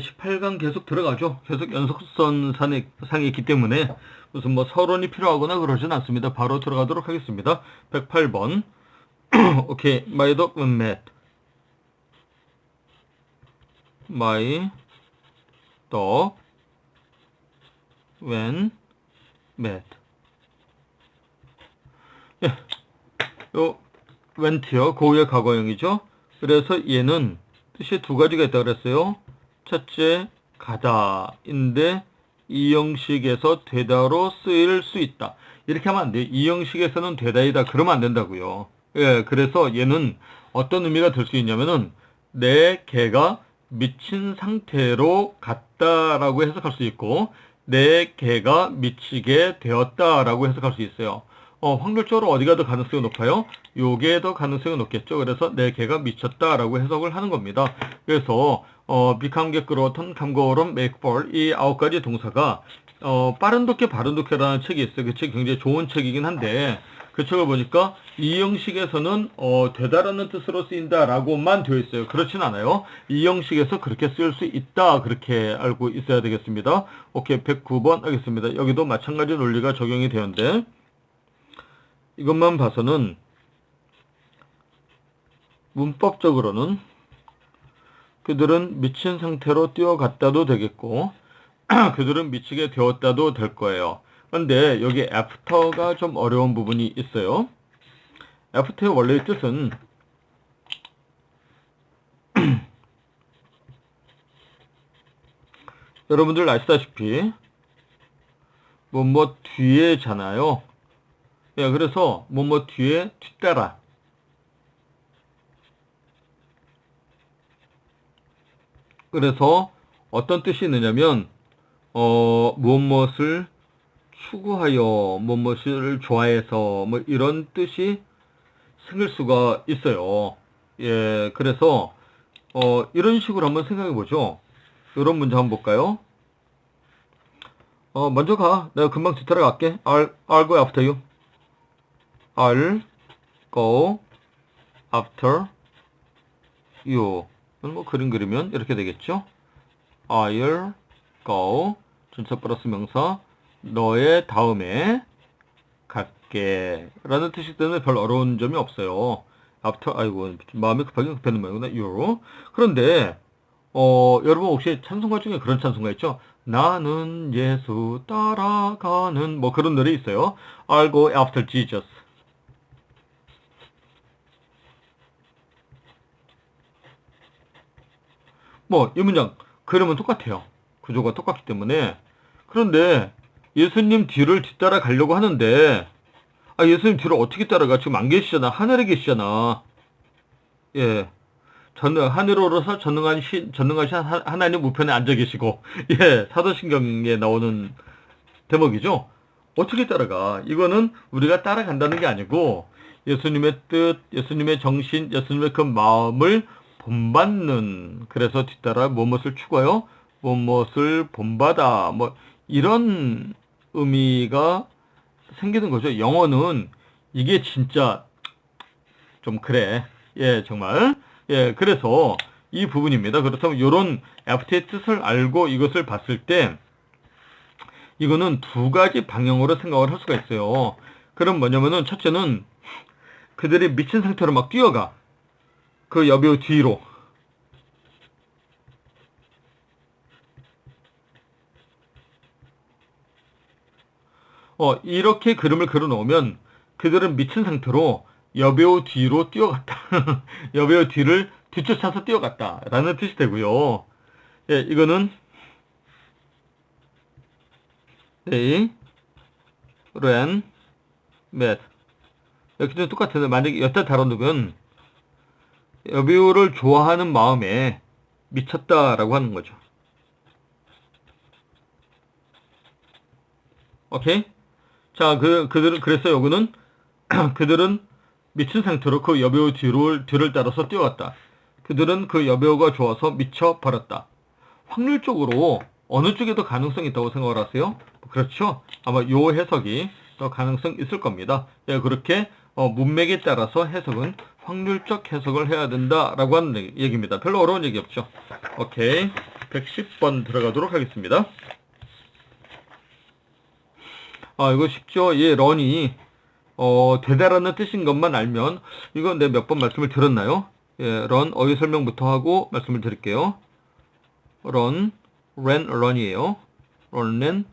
18강 계속 들어가죠. 계속 연속선 상에 있기 때문에 무슨 뭐 서론이 필요하거나 그러진 않습니다. 바로 들어가도록 하겠습니다. 108번. 오케이. My dog met. My dog when met. 예. 요 went요. 고유의 과거형이죠. 그래서 얘는 뜻이 두 가지가 있다고 그랬어요. 첫째, 가다인데 이 형식에서 되다로 쓰일 수 있다. 이렇게 하면 안 돼요. 이 형식에서는 되다이다. 그러면 안 된다고요. 예, 그래서 얘는 어떤 의미가 될 수 있냐면은 내 개가 미친 상태로 갔다라고 해석할 수 있고 내 개가 미치게 되었다라고 해석할 수 있어요. 확률적으로 어디가 더 가능성이 높아요? 요게 더 가능성이 높겠죠. 그래서 내 개가 미쳤다라고 해석을 하는 겁니다. 그래서 become, get, grow, turn, come, go, run, make, fall 이 9가지 동사가 빠른 독해, 바른 독해라는 책이 있어요. 그 책 굉장히 좋은 책이긴 한데 그 책을 보니까 이 형식에서는 되다라는 뜻으로 쓰인다라고만 되어 있어요. 그렇진 않아요. 이 형식에서 그렇게 쓰일 수 있다. 그렇게 알고 있어야 되겠습니다. 오케이, 109번 하겠습니다. 여기도 마찬가지 논리가 적용이 되는데 이것만 봐서는 문법적으로는 그들은 미친 상태로 뛰어갔다도 되겠고 그들은 미치게 되었다도 될 거예요. 그런데 여기 after가 좀 어려운 부분이 있어요. after의 원래의 뜻은 여러분들 아시다시피 뭐뭐 뒤에잖아요. 예, 그래서 뭐뭐 뒤에 뒤따라. 그래서 어떤 뜻이 있느냐면 무엇을 추구하여 무엇을 좋아해서 뭐 이런 뜻이 생길 수가 있어요. 예, 그래서 이런 식으로 한번 생각해 보죠. 이런 문제 한번 볼까요? 먼저 가. 내가 금방 뒤따라 갈게. I'll go after you. I'll go after you. 뭐 그림 그리면 이렇게 되겠죠. I'll go 전체 플러스 명사 너의 다음에 갈게 라는 뜻이기 때문에 별 어려운 점이 없어요. after 아이고 마음이 급하게 급했는 모양이구나. you. 그런데 여러분 혹시 찬송가 중에 그런 찬송가 있죠? 나는 예수 따라가는 뭐 그런 노래 있어요. I'll go after Jesus. 뭐 이 문장 그러면 똑같아요. 구조가 똑같기 때문에. 그런데 예수님 뒤를 뒤따라 가려고 하는데 예수님 뒤를 어떻게 따라가? 지금 안 계시잖아. 하늘에 계시잖아. 예. 하늘에 오르사 전능하신 하나님 우편에 앉아 계시고 예, 사도신경에 나오는 대목이죠. 어떻게 따라가? 이거는 우리가 따라간다는 게 아니고 예수님의 뜻, 예수님의 정신, 예수님의 그 마음을 본받는, 그래서 뒤따라 무엇을 추구하여 무엇을 본받아 뭐 이런 의미가 생기는 거죠. 영어는 이게 진짜 좀 그래. 예, 정말. 예, 그래서 이 부분입니다. 그렇다면 이런 FT의 뜻을 알고 이것을 봤을 때 이거는 두 가지 방향으로 생각을 할 수가 있어요. 그럼 뭐냐면은 첫째는 그들이 미친 상태로 막 뛰어가. 그 여배우 뒤로. 이렇게 그림을 그려 놓으면 그들은 미친 상태로 여배우 뒤로 뛰어갔다. 여배우 뒤를 뒤쫓아서 뛰어갔다. 라는 뜻이 되고요. 예, 이거는 they ran mad. 여기도 똑같은데 만약에 여태 다뤄두면 여배우를 좋아하는 마음에 미쳤다라고 하는 거죠. 오케이? 자, 그들은, 그래서 요거는, 그들은 미친 상태로 그 여배우 뒤를 따라서 뛰어갔다. 그들은 그 여배우가 좋아서 미쳐버렸다. 확률적으로 어느 쪽에 더 가능성이 있다고 생각을 하세요? 그렇죠? 아마 요 해석이 더 가능성 있을 겁니다. 예, 그렇게, 문맥에 따라서 해석은 확률적 해석을 해야 된다라고 하는 얘기입니다. 별로 어려운 얘기 없죠? 오케이. 110번 들어가도록 하겠습니다. 이거 쉽죠? 예, 런이 되다라는 뜻인 것만 알면, 이건 내가 몇 번 말씀을 드렸나요? 예, 런 어휘 설명부터 하고 말씀을 드릴게요. 런, 런이에요. 런.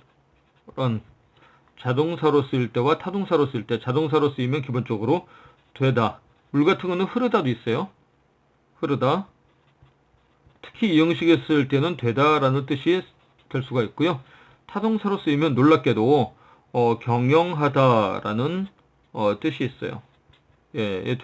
자동사로 쓰일 때와 타동사로 쓰일 때, 자동사로 쓰이면 기본적으로 되다. 물 같은 거는 흐르다도 있어요. 흐르다. 특히 이 형식에 쓸 때는 되다라는 뜻이 될 수가 있고요. 타동사로 쓰이면 놀랍게도 경영하다라는 뜻이 있어요. 예,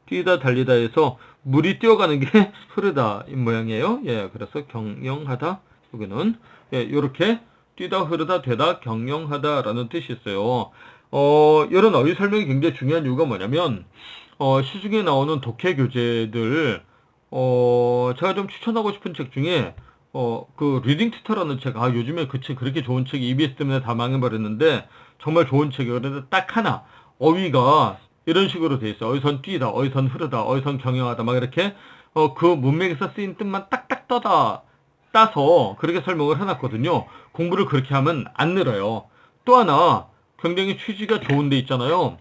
뛰다, 달리다에서 물이 뛰어가는 게 흐르다 이 모양이에요. 예, 그래서 경영하다 여기는 요렇게 뛰다, 흐르다, 되다, 경영하다라는 뜻이 있어요. 이런 어휘 설명이 굉장히 중요한 이유가 뭐냐면 시중에 나오는 독해 교재들 제가 좀 추천하고 싶은 책 중에 그 리딩 튜터라는 책, 요즘에 그 책 그렇게 좋은 책이 EBS 때문에 다 망해버렸는데 정말 좋은 책이에요. 그런데 딱 하나 어휘가 이런 식으로 돼 있어요. 어휘선 뛰다, 어휘선 흐르다, 어휘선 경영하다 막 이렇게 그 문맥에서 쓰인 뜻만 딱딱 따서 그렇게 설명을 해놨거든요. 공부를 그렇게 하면 안 늘어요. 또 하나 굉장히 취지가 좋은 데 있잖아요.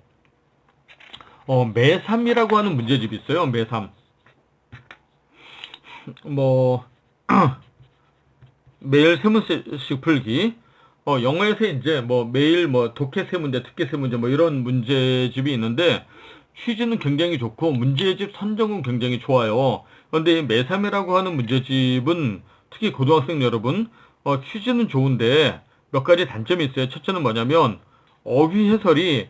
매삼이라고 하는 문제집이 있어요. 매삼. 매일 세 문제씩 풀기. 영어에서 이제 매일 독해 세 문제, 특기 세 문제 이런 문제집이 있는데 취지는 굉장히 좋고 문제집 선정은 굉장히 좋아요. 그런데 이 매삼이라고 하는 문제집은 특히 고등학생 여러분 취지는 좋은데 몇 가지 단점이 있어요. 첫째는 뭐냐면 어휘 해설이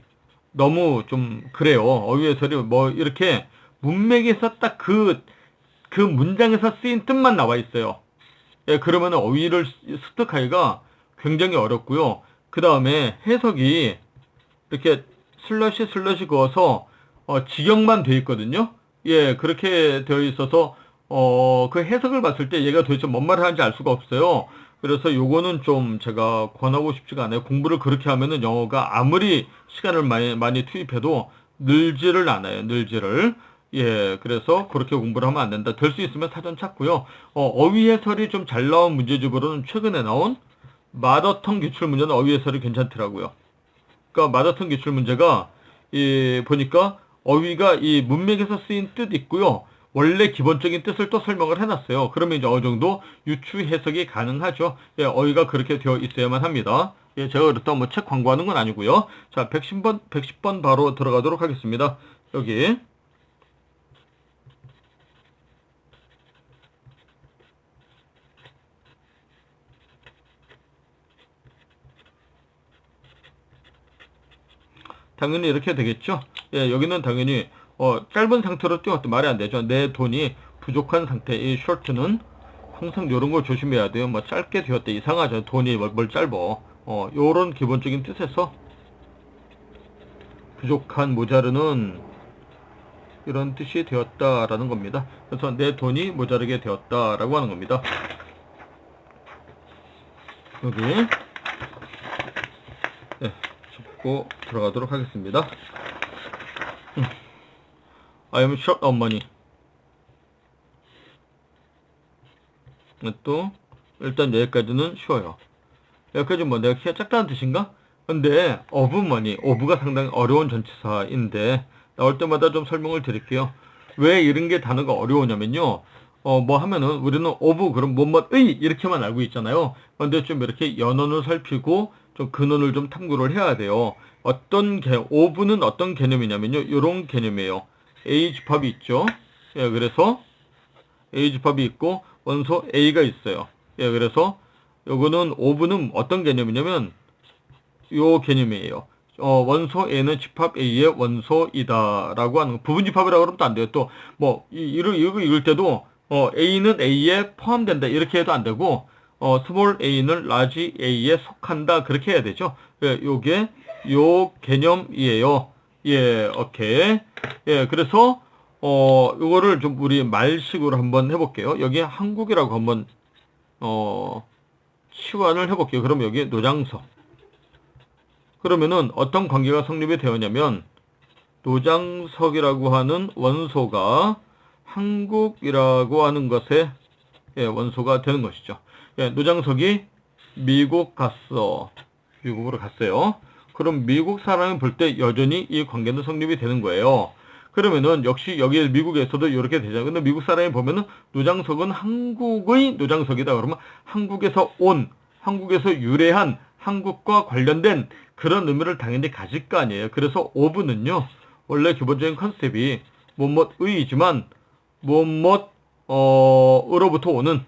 너무 좀 그래요. 어휘 해설이 이렇게 문맥에서 딱 그 문장에서 쓰인 뜻만 나와 있어요. 예, 그러면 어휘를 습득하기가 굉장히 어렵고요. 그 다음에 해석이 이렇게 슬러시 그어서 직역만 돼 있거든요. 예, 그렇게 되어 있어서 그 해석을 봤을 때 얘가 도대체 뭔 말을 하는지 알 수가 없어요. 그래서 요거는 좀 제가 권하고 싶지가 않아요. 공부를 그렇게 하면은 영어가 아무리 시간을 많이 투입해도 늘지를 않아요. 예, 그래서 그렇게 공부를 하면 안 된다. 될 수 있으면 사전 찾고요. 어휘 해설이 좀 잘 나온 문제집으로는 최근에 나온 마더텅 기출 문제는 어휘 해설이 괜찮더라고요. 그러니까 마더텅 기출 문제가 보니까 어휘가 이 문맥에서 쓰인 뜻 있고요. 원래 기본적인 뜻을 또 설명을 해놨어요. 그러면 이제 어느 정도 유추 해석이 가능하죠. 예, 어휘가 그렇게 되어 있어야만 합니다. 예, 제가 그렇다고 책 광고하는 건 아니고요. 자, 110번 바로 들어가도록 하겠습니다. 여기. 당연히 이렇게 되겠죠. 예, 여기는 당연히 짧은 상태로 띄웠도 말이 안 되죠. 내 돈이 부족한 상태. 이 short는 항상 이런 걸 조심해야 돼요. 짧게 되었다 이상하죠. 돈이 뭘 짧어. 요런 기본적인 뜻에서 부족한, 모자르는 이런 뜻이 되었다라는 겁니다. 그래서 내 돈이 모자르게 되었다라고 하는 겁니다. 여기 네, 짚고 들어가도록 하겠습니다. I am short on money. 또 일단 여기까지는 쉬워요. 여기까지 내가 키가 작다는 뜻인가? 근데 of money, of가 상당히 어려운 전치사인데 나올 때마다 좀 설명을 드릴게요. 왜 이런 게 단어가 어려우냐면요. 하면은 우리는 of 그럼 뭐의 이렇게만 알고 있잖아요. 근데 좀 이렇게 연언을 살피고 좀 근원을 좀 탐구를 해야 돼요. of는 어떤 개념이냐면요. 이런 개념이에요. A집합이 있죠. 예, 그래서 A집합이 있고 원소 A가 있어요. 예, 그래서 요거는 of는 어떤 개념이냐면 요 개념이에요. 원소 A는 집합 A의 원소이다라고 하는 거. 부분집합이라고 그러면 또 안 돼요. 또 이거 읽을 때도 A는 A에 포함된다 이렇게 해도 안 되고 스몰 A는 라지 A에 속한다 그렇게 해야 되죠. 예, 요게 요 개념이에요. 예, 오케이. 예, 그래서 요거를 좀 우리 말식으로 한번 해볼게요. 여기 한국이라고 한번 치환을 해볼게요. 그럼 여기 노장석. 그러면은 어떤 관계가 성립이 되었냐면 노장석이라고 하는 원소가 한국이라고 하는 것의 원소가 되는 것이죠. 노장석이 미국 갔어. 미국으로 갔어요. 그럼 미국 사람이 볼 때 여전히 이 관계는 성립이 되는 거예요. 그러면은 역시 여기 미국에서도 이렇게 되잖아요. 근데 미국 사람이 보면은 노장석은 한국의 노장석이다. 그러면 한국에서 온, 한국에서 유래한, 한국과 관련된 그런 의미를 당연히 가질 거 아니에요. 그래서 오브는요, 원래 기본적인 컨셉이 뭐뭐의이지만 뭐뭐으로부터 오는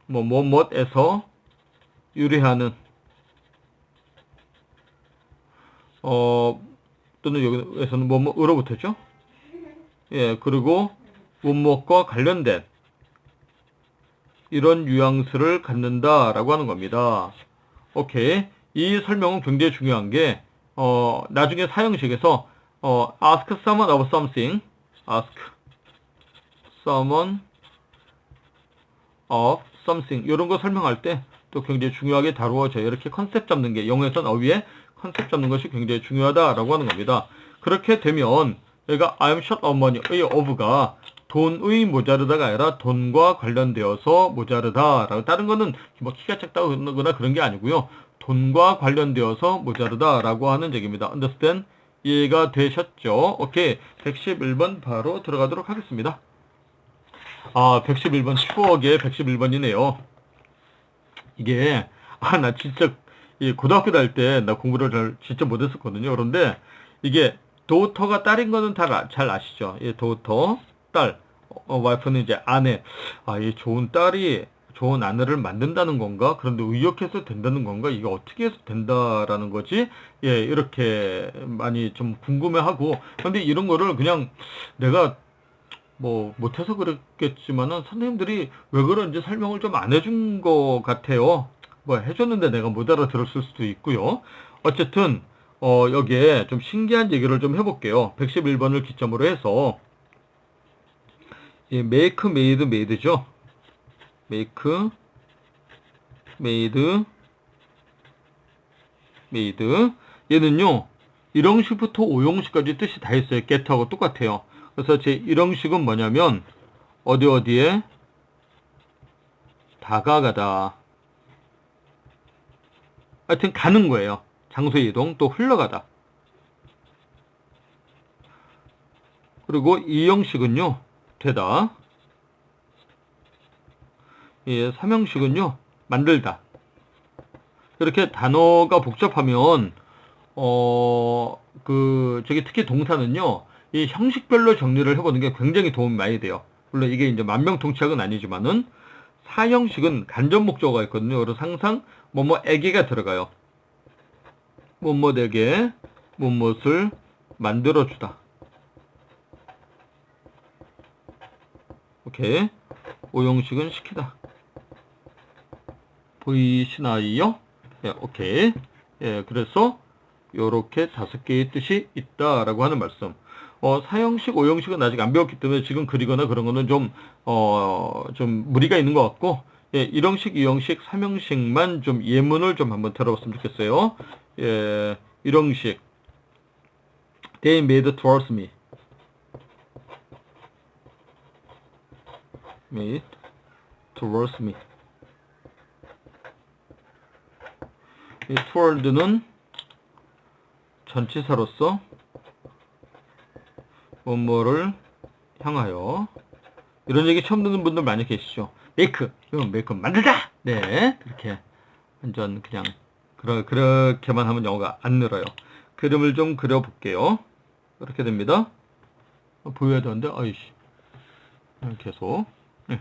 뭐뭐에서 유래하는 또는 여기에서는 뭐뭐으로부터죠. 그리고 뭐뭐과 관련된 이런 뉘앙스를 갖는다라고 하는 겁니다. 오케이. 이 설명은 굉장히 중요한 게 나중에 사형식에서 ask someone of something, ask someone of something 이런 거 설명할 때 또 굉장히 중요하게 다루어져요. 이렇게 컨셉 잡는 게 영어에서는 어휘에 컨셉 잡는 것이 굉장히 중요하다라고 하는 겁니다. 그렇게 되면 여기가 I'm short of money의 of가 돈의 모자르다가 아니라 돈과 관련되어서 모자르다라고, 다른 거는 뭐 키가 작다거나 그런 게 아니고요. 돈과 관련되어서 모자르다라고 하는 얘기입니다. Understand? 이해가 되셨죠? 오케이. 111번 바로 들어가도록 하겠습니다. 111번 추억의 111번이네요. 이게 나 진짜 고등학교 다닐 때 나 공부를 진짜 못했었거든요. 그런데 이게 도터가 딸인 거는 잘 아시죠? 도터 딸, 와이프는 이제 아내. 이 좋은 딸이 좋은 아내를 만든다는 건가? 그런데 의역해서 된다는 건가? 이게 어떻게 해서 된다라는 거지? 이렇게 많이 좀 궁금해하고. 근데 이런 거를 그냥 내가 뭐 못해서 그랬겠지만은 선생님들이 왜 그런지 설명을 좀 안 해준 것 같아요. 뭐 해줬는데 내가 못 알아들었을 수도 있고요. 어쨌든 여기에 좀 신기한 얘기를 좀 해볼게요. 111번을 기점으로 해서 make, made, made죠. make, made, made. 얘는요 1형식부터 5형식까지 뜻이 다 있어요. get하고 똑같아요. 그래서 제 1형식은 뭐냐면 어디에 다가가다. 하여튼 가는 거예요. 장소 이동, 또 흘러가다. 그리고 2형식은요 되다. 3형식은요 만들다. 이렇게 단어가 복잡하면 저기 특히 동사는요 이 형식별로 정리를 해보는 게 굉장히 도움이 많이 돼요. 물론 이게 이제 만병통치약은 아니지만은 4형식은 간접 목적어가 있거든요. 그래서 항상 뭐뭐에게가 들어가요. 뭐뭐에게 무엇을 만들어주다. 오케이. 5형식은 시키다. 보이시나요? 오케이. 그래서 요렇게 5개의 뜻이 있다라고 하는 말씀. 4형식, 5형식은 아직 안 배웠기 때문에 지금 그리거나 그런 거는 좀 무리가 있는 것 같고, 1형식, 2형식, 3형식만 좀 예문을 좀 한번 들어봤으면 좋겠어요. 1형식. They made towards me. made towards me. 이 toward는 전치사로서 뭐뭐를 향하여. 이런 얘기 처음 듣는 분들 많이 계시죠. make, 이건 make, 만들다. 네, 그렇게 완전 그냥 그렇게만 하면 영어가 안 늘어요. 그림을 좀 그려볼게요. 이렇게 됩니다. 보여야 되는데, 아이씨, 계속. 네.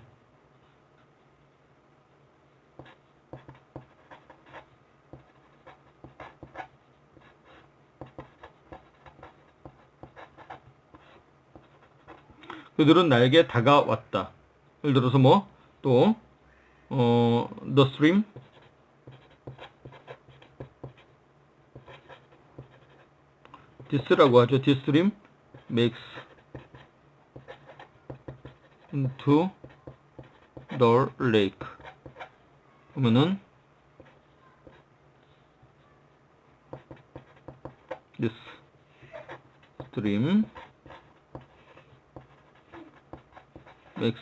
그들은 나에게 다가왔다. 예를 들어서 또 the stream, this라고 하죠. this stream makes into the lake. 그러면은 this stream 맥스.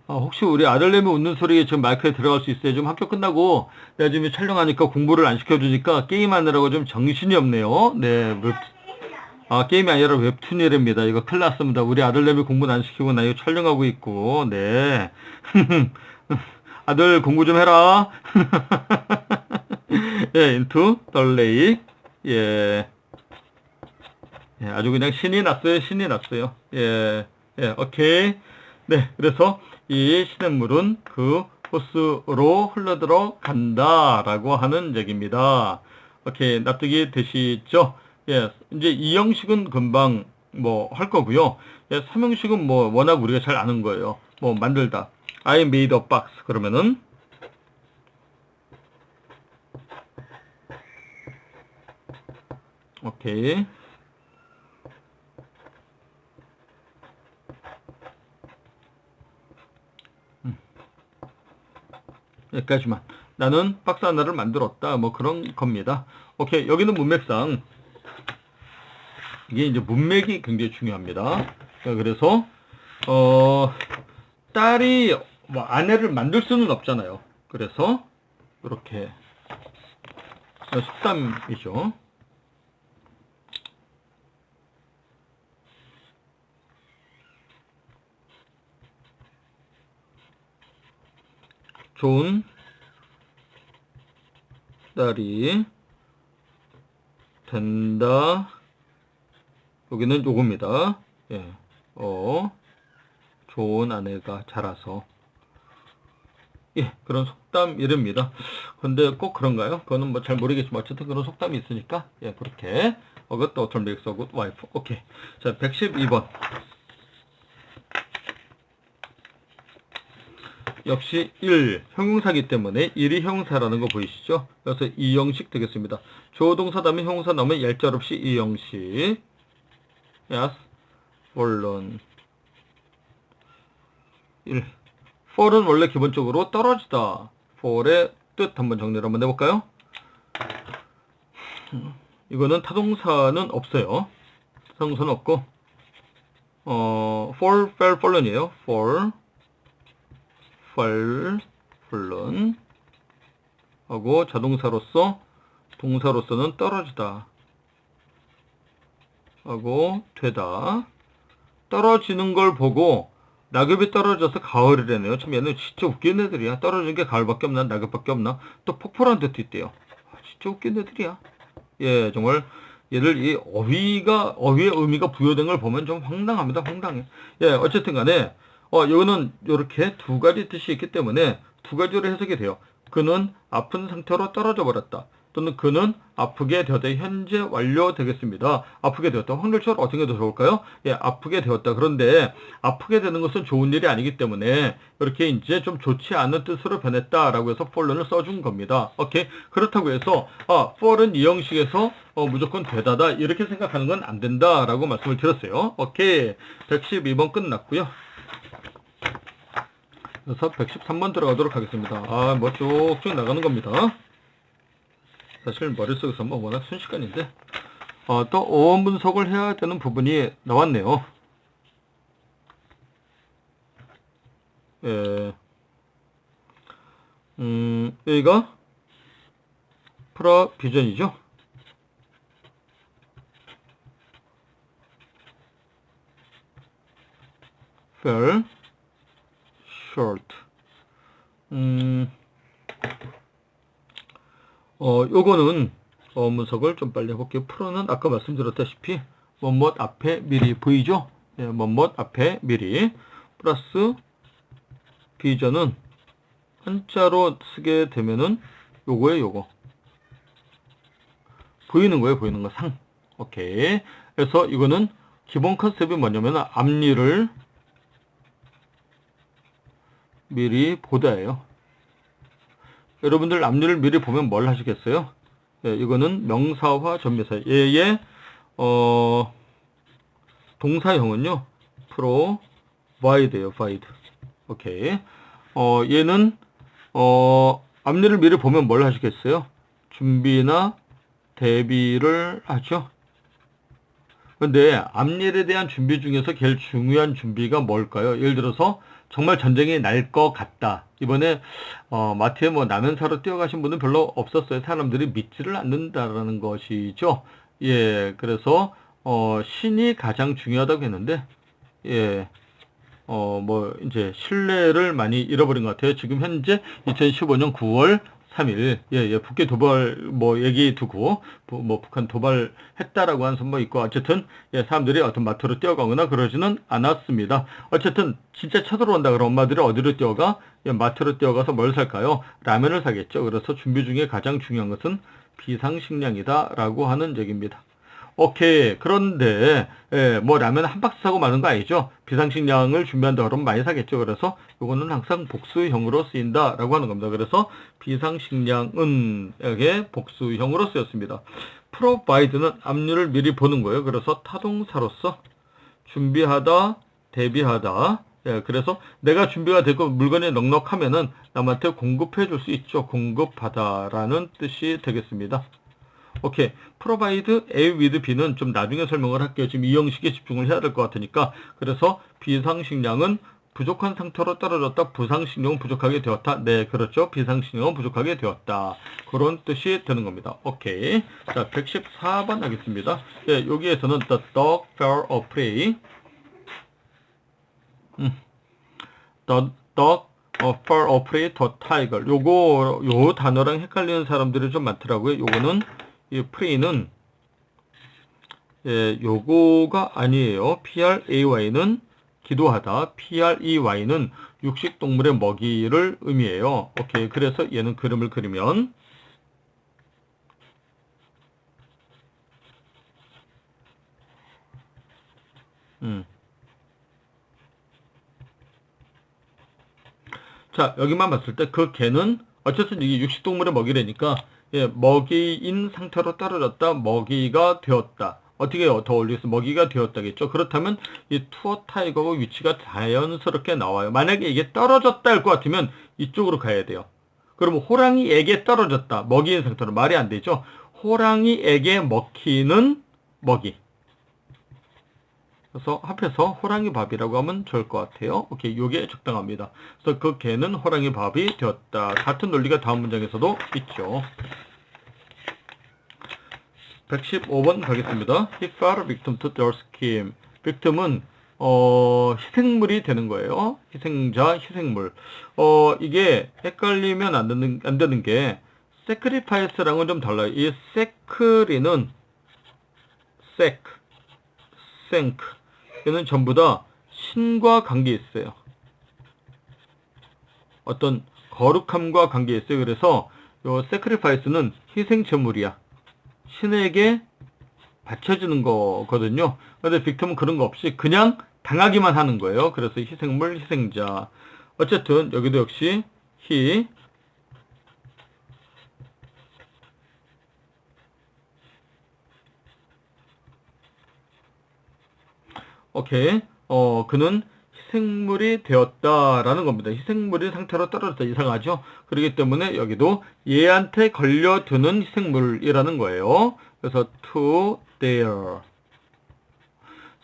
혹시 우리 아들내미 웃는 소리 지금 마이크에 들어갈 수 있어요? 지금 학교 끝나고 내가 지금 촬영하니까 공부를 안 시켜주니까 게임하느라고 좀 정신이 없네요. 네, 게임이 아니라 웹툰이랍니다. 이거 큰일 났습니다. 우리 아들내미 공부는 안 시키고 나 이거 촬영하고 있고, 네. 아들 공부 좀 해라. 예, into the lake. 예. 예, 아주 그냥 신이 났어요. 신이 났어요. 예. 예, 오케이. 네, 그래서 이 시냇물은 그 호수로 흘러들어 간다라고 하는 얘기입니다. 오케이, 납득이 되시죠? 예, 이제 이 형식은 금방 뭐 할 거고요. 예, 3형식은 뭐 워낙 우리가 잘 아는 거예요. 뭐 만들다. I made a box 그러면은 오케이. 여기까지만. 나는 박스 하나를 만들었다. 뭐 그런 겁니다. 오케이. 여기는 문맥상. 이게 이제 문맥이 굉장히 중요합니다. 그래서, 딸이 뭐 아내를 만들 수는 없잖아요. 그래서, 이렇게, 속담이죠. 좋은 딸이 된다. 여기는 요겁니다. 예. 좋은 아내가 자라서. 예, 그런 속담 이름입니다. 근데 꼭 그런가요? 그거는 뭐 잘 모르겠지만 어쨌든 그런 속담이 있으니까 예, 그렇게 어긋 daughter makes a good wife. 오케이. 자, 112번. 역시 1, 형용사기 때문에 1이 형용사라는 거 보이시죠? 그래서 이 형식 되겠습니다. 조동사 다음에 형용사 나오면 얄짤 없이 이 형식. yes, 물론 1. fall은 원래 기본적으로 떨어지다. fall의 뜻 한번 정리를 한번 해볼까요? 이거는 타동사는 없어요. 타동사는 없고 fall, fell, fallen이에요. fall, fall, fallen 하고 자동사로서 동사로서는 떨어지다 하고 되다. 떨어지는 걸 보고 낙엽이 떨어져서 가을이라네요. 참 얘는 진짜 웃긴 애들이야. 떨어지는 게 가을밖에 없나 낙엽밖에 없나. 또 폭포란 뜻도 있대요. 진짜 웃긴 애들이야. 예, 정말 얘를 이 어휘의 의미가 부여된 걸 보면 좀 황당합니다. 황당해. 예, 어쨌든 간에 이거는 이렇게 두 가지 뜻이 있기 때문에 두 가지로 해석이 돼요. 그는 아픈 상태로 떨어져 버렸다. 또는 그는 아프게 되었다. 현재 완료되겠습니다. 아프게 되었다. 확률적으로 어떤 게 더 좋을까요? 예, 아프게 되었다. 그런데 아프게 되는 것은 좋은 일이 아니기 때문에 이렇게 이제 좀 좋지 않은 뜻으로 변했다라고 해서 fall은을 써준 겁니다. 오케이. 그렇다고 해서 fall은 이 형식에서 무조건 되다다 이렇게 생각하는 건 안 된다라고 말씀을 드렸어요. 오케이. 112번 끝났고요. 그래서 113번 들어가도록 하겠습니다. 뭐 쭉쭉 나가는 겁니다. 사실 머릿속에서 뭐 워낙 순식간인데 또 어원 분석을 해야 되는 부분이 나왔네요. 예. 여기가 프로비전이죠. fell short. 요거는 문석을 좀 빨리 해볼게요. 프로는 아까 말씀드렸다시피 뭐뭇 앞에 미리 보이죠? 예, 뭐뭇 앞에 미리 플러스 비전은 한자로 쓰게 되면은 요거에 요거 보이는 거예요. 보이는 거 상. 오케이. 그래서 이거는 기본 컨셉이 뭐냐면 앞니를 미리 보다예요. 여러분들 앞니를 미리 보면 뭘 하시겠어요? 예, 이거는 명사화 전미사. 얘의 동사형은요. provide예요. provide. 오케이. 얘는 앞니를 미리 보면 뭘 하시겠어요? 준비나 대비를 하죠. 근데 앞일에 대한 준비 중에서 제일 중요한 준비가 뭘까요? 예를 들어서 정말 전쟁이 날 것 같다. 이번에 마트에 뭐 라면 사러 뛰어가신 분은 별로 없었어요. 사람들이 믿지를 않는다라는 것이죠. 예, 그래서 신이 가장 중요하다고 했는데, 예, 뭐 이제 신뢰를 많이 잃어버린 것 같아요. 지금 현재 2015년 9월 3일, 예, 북해 도발 뭐 얘기 두고 뭐 북한 도발했다라고 하는 선뭐 있고, 어쨌든 예, 사람들이 어떤 마트로 뛰어가거나 그러지는 않았습니다. 어쨌든 진짜 쳐들어온다 그럼 엄마들이 어디로 뛰어가? 예, 마트로 뛰어가서 뭘 살까요? 라면을 사겠죠. 그래서 준비 중에 가장 중요한 것은 비상식량이다라고 하는 얘기입니다. 오케이. 그런데 뭐 라면 한 박스 사고 마는 거 아니죠? 비상식량을 준비한다 그러면 많이 사겠죠. 그래서 이거는 항상 복수형으로 쓰인다라고 하는 겁니다. 그래서 비상식량은 여기에 복수형으로 쓰였습니다. provide는 압류를 미리 보는 거예요. 그래서 타동사로서 준비하다, 대비하다. 예, 그래서 내가 준비가 되고 물건이 넉넉하면은 남한테 공급해 줄 수 있죠. 공급하다라는 뜻이 되겠습니다. 오케이. provide A with B는 좀 나중에 설명을 할게요. 지금 이 형식에 집중을 해야 될 것 같으니까. 그래서 비상식량은 부족한 상태로 떨어졌다. 부상식량은 부족하게 되었다. 네, 그렇죠. 비상식량은 부족하게 되었다. 그런 뜻이 되는 겁니다. 오케이. 자, 114번 하겠습니다. 예, 여기에서는 the dog fell a prey. the dog fell a prey to tiger. 요 단어랑 헷갈리는 사람들이 좀 많더라고요. 요거는 이 프레이는 예, 요거가 아니에요. PRAY는 기도하다, PREY는 육식동물의 먹이를 의미해요. 오케이. 그래서 얘는 그림을 그리면 자, 여기만 봤을 때 그 개는 어쨌든 이게 육식동물의 먹이라니까 예, 먹이인 상태로 떨어졌다. 먹이가 되었다. 어떻게 더 올리겠어? 먹이가 되었다겠죠. 그렇다면 이 투어 타이거가 위치가 자연스럽게 나와요. 만약에 이게 떨어졌다 할 것 같으면 이쪽으로 가야 돼요. 그러면 호랑이에게 떨어졌다. 먹이인 상태로 말이 안 되죠. 호랑이에게 먹히는 먹이. 그래서 합해서 호랑이 밥이라고 하면 좋을 것 같아요. 오케이, 요게 적당합니다. 그래서 그 개는 호랑이 밥이 되었다. 같은 논리가 다음 문장에서도 있죠. 115번 가겠습니다. He fell victim to their scheme. victim은 희생물이 되는 거예요. 희생자, 희생물. 이게 헷갈리면 안 되는 게 sacrifice랑은 좀 달라요. 이 sacri는 sank 얘는 전부 다 신과 관계 있어요. 어떤 거룩함과 관계 있어요. 그래서 요 sacrifice는 희생 제물이야. 신에게 바쳐주는 거거든요. 근데 빅텀은 그런 거 없이 그냥 당하기만 하는 거예요. 그래서 희생물, 희생자. 어쨌든 여기도 역시 he 오케이. 그는 희생물이 되었다라는 겁니다. 희생물이 상태로 떨어졌다. 이상하죠? 그렇기 때문에 여기도 얘한테 걸려드는 희생물이라는 거예요. 그래서 to their.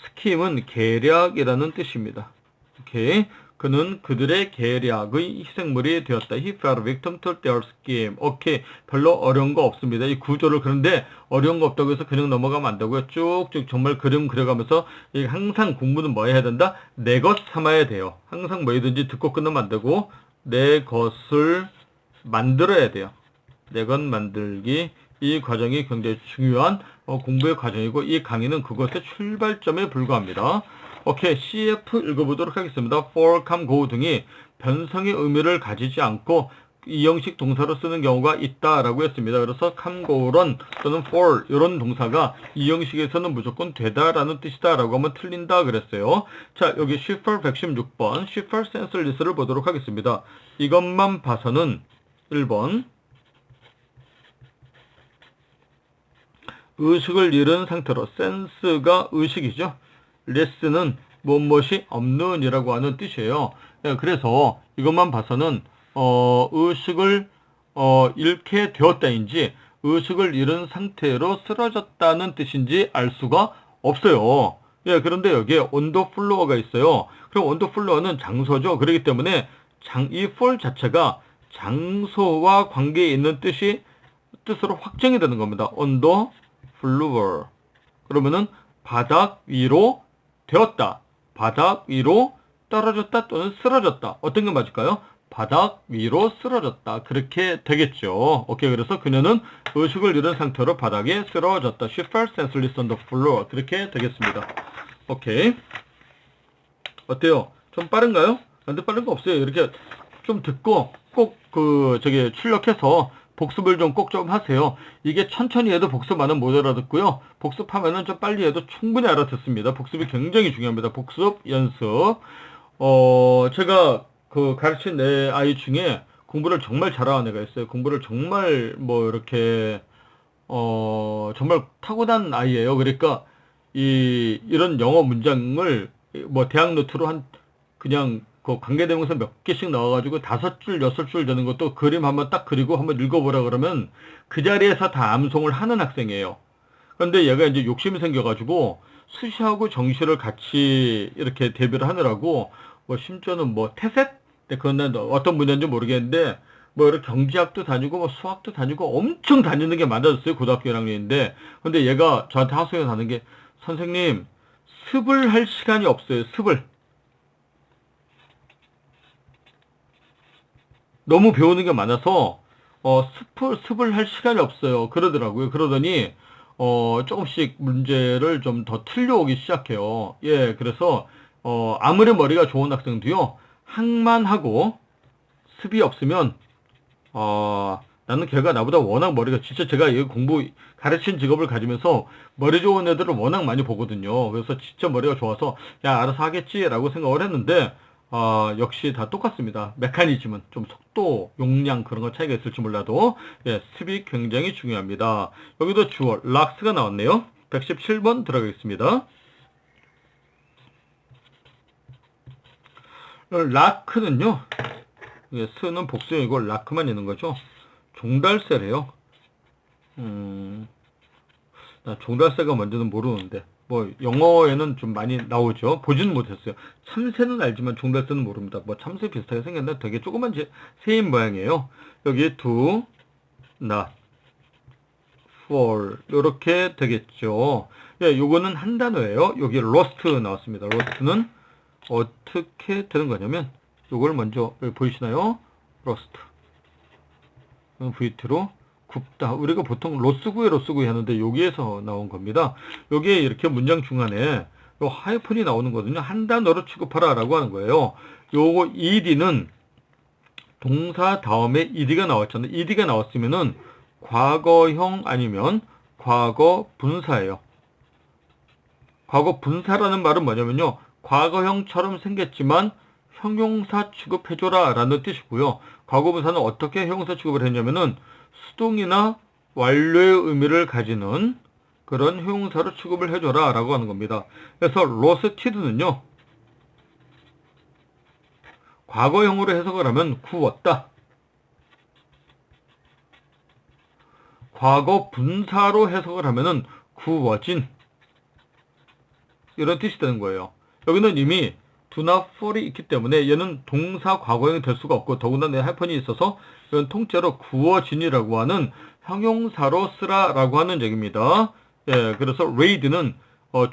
스킴은 계략이라는 뜻입니다. 오케이. 그는 그들의 계략의 희생물이 되었다. He fell victim to their scheme. 오케이. 별로 어려운 거 없습니다. 이 구조를 그런데 어려운 거 없다고 해서 그냥 넘어가면 안 되고요. 쭉쭉 정말 그림 그려가면서 항상 공부는 뭐 해야 된다? 내 것 삼아야 돼요. 항상 뭐든지 듣고 끝나면 안 되고 내 것을 만들어야 돼요. 내 것 만들기. 이 과정이 굉장히 중요한 공부의 과정이고 이 강의는 그것의 출발점에 불과합니다. 오케이, CF 읽어보도록 하겠습니다. for, come, go 등이 변성의 의미를 가지지 않고 이형식 동사로 쓰는 경우가 있다라고 했습니다. 그래서 come, go, run 또는 for 이런 동사가 이형식에서는 무조건 되다라는 뜻이다라고 하면 틀린다 그랬어요. 자, 여기 Schiffer 116번 Schiffer senseless를 보도록 하겠습니다. 이것만 봐서는 1번 의식을 잃은 상태로 센스가 의식이죠. 레스는 무엇이 없는 이라고 하는 뜻이에요. 그래서 이것만 봐서는 의식을 잃게 되었다인지 의식을 잃은 상태로 쓰러졌다는 뜻인지 알 수가 없어요. 예, 그런데 여기에 on the floor가 있어요. 그럼 on the floor는 장소죠. 그렇기 때문에 이 for 자체가 장소와 관계에 있는 뜻으로 확정이 되는 겁니다. on the floor. 그러면은 바닥 위로 되었다. 바닥 위로 떨어졌다 또는 쓰러졌다. 어떤 게 맞을까요? 바닥 위로 쓰러졌다. 그렇게 되겠죠. 오케이. 그래서 그녀는 의식을 잃은 상태로 바닥에 쓰러졌다. She fell senseless on the floor. 그렇게 되겠습니다. 오케이. 어때요? 좀 빠른가요? 근데 빠른 거 없어요. 이렇게 좀 듣고 꼭 출력해서 복습을 좀 꼭 좀 하세요. 이게 천천히 해도 복습만은 못 알아듣고요. 복습하면은 좀 빨리 해도 충분히 알아듣습니다. 복습이 굉장히 중요합니다. 복습, 연습. 제가 가르친 내 아이 중에 공부를 정말 잘하는 애가 있어요. 공부를 정말 이렇게 정말 타고난 아이예요. 그러니까 이런 영어 문장을 대학 노트로 그냥 관계대명사 몇 개씩 나와가지고 5줄, 6줄 되는 것도 그림 한번 딱 그리고 한번 읽어보라 그러면 그 자리에서 다 암송을 하는 학생이에요. 그런데 얘가 이제 욕심이 생겨가지고 수시하고 정시를 같이 이렇게 대비를 하느라고 심지어는 태셋? 그건 어떤 분야인지 모르겠는데 이렇게 경제학도 다니고 수학도 다니고 엄청 다니는 게 많아졌어요. 고등학교 1학년인데. 근데 얘가 저한테 하소연 하는 게 선생님 습을 할 시간이 없어요. 습을. 너무 배우는 게 많아서 습을 할 시간이 없어요. 그러더라고요. 그러더니 조금씩 문제를 좀 더 틀려오기 시작해요. 예, 그래서 아무리 머리가 좋은 학생도요. 학만 하고 습이 없으면 나는 걔가 나보다 워낙 머리가 진짜 제가 이 공부 가르친 직업을 가지면서 머리 좋은 애들을 워낙 많이 보거든요. 그래서 진짜 머리가 좋아서 야 알아서 하겠지라고 생각을 했는데 역시 다 똑같습니다. 메커니즘은 좀 속도, 용량 그런 거 차이가 있을지 몰라도 예, 습이 굉장히 중요합니다. 여기도 주어 락스가 나왔네요. 117번 들어가겠습니다. 라크는요. 스는 복수이고 라크만 있는 거죠. 종달새래요. 나 종달새가 뭔지는 모르는데 영어에는 좀 많이 나오죠. 보지는 못했어요. 참새는 알지만 종달새는 모릅니다. 참새 비슷하게 생겼는데 되게 조그만 새인 모양이에요. 여기 do, not, fall 이렇게 되겠죠. 예, 요거는 한 단어예요. 여기 lost 나왔습니다. lost는 어떻게 되는 거냐면 요걸 먼저 보이시나요? lost VT로 굽다. 우리가 보통 로스구이 하는데 여기에서 나온 겁니다. 여기에 이렇게 문장 중간에 요 하이픈이 나오는 거거든요. 한 단어로 취급하라 라고 하는 거예요. 요거 ed는 동사 다음에 ed가 나왔잖아요. ed가 나왔으면은 과거형 아니면 과거 분사예요. 과거 분사라는 말은 뭐냐면요. 과거형처럼 생겼지만 형용사 취급해줘라 라는 뜻이고요. 과거 분사는 어떻게 형용사 취급을 했냐면은 수동이나 완료의 의미를 가지는 그런 형용사로 취급을 해줘라 라고 하는 겁니다. 그래서 rosted는요. 과거형으로 해석을 하면 구웠다. 과거 분사로 해석을 하면은 구워진 이런 뜻이 되는 거예요. 여기는 이미 do not fall이 있기 때문에 얘는 동사 과거형이 될 수가 없고 더군다나 내 하이픈이 있어서 이건 통째로 구워진이라고 하는 형용사로 쓰라라고 하는 얘기입니다. 예, 그래서 ready는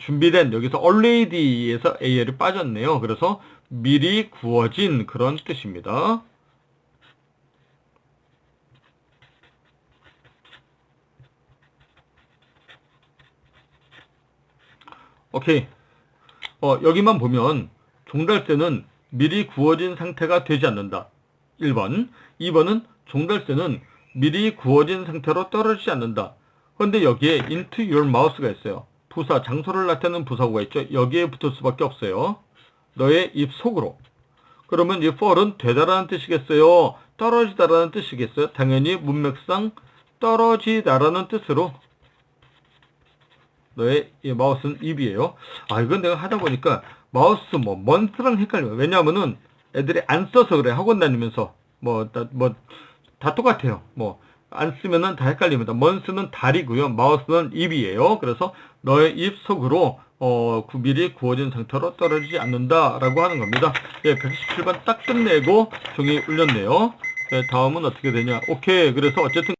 준비된 여기서 already에서 AL이 빠졌네요. 그래서 미리 구워진 그런 뜻입니다. 오케이. 여기만 보면 종달새는 미리 구워진 상태가 되지 않는다. 1번. 2번은 종달새는 미리 구워진 상태로 떨어지지 않는다. 그런데 여기에 into your mouth가 있어요. 부사, 장소를 나타내는 부사구가 있죠. 여기에 붙을 수밖에 없어요. 너의 입 속으로. 그러면 이 fall은 되다라는 뜻이겠어요? 떨어지다라는 뜻이겠어요? 당연히 문맥상 떨어지다라는 뜻으로 너의 이 마우스는 입이에요. 이건 내가 하다 보니까 마우스 month랑 헷갈려요. 왜냐하면은 애들이 안 써서 그래. 학원 다니면서 다 똑같아요. 안 쓰면은 다 헷갈립니다. 먼스는 다리고요. 마우스는 입이에요. 그래서 너의 입 속으로 구밀이 구워진 상태로 떨어지지 않는다라고 하는 겁니다. 예, 117번 딱 끝내고 종이 울렸네요. 예, 다음은 어떻게 되냐. 오케이. 그래서 어쨌든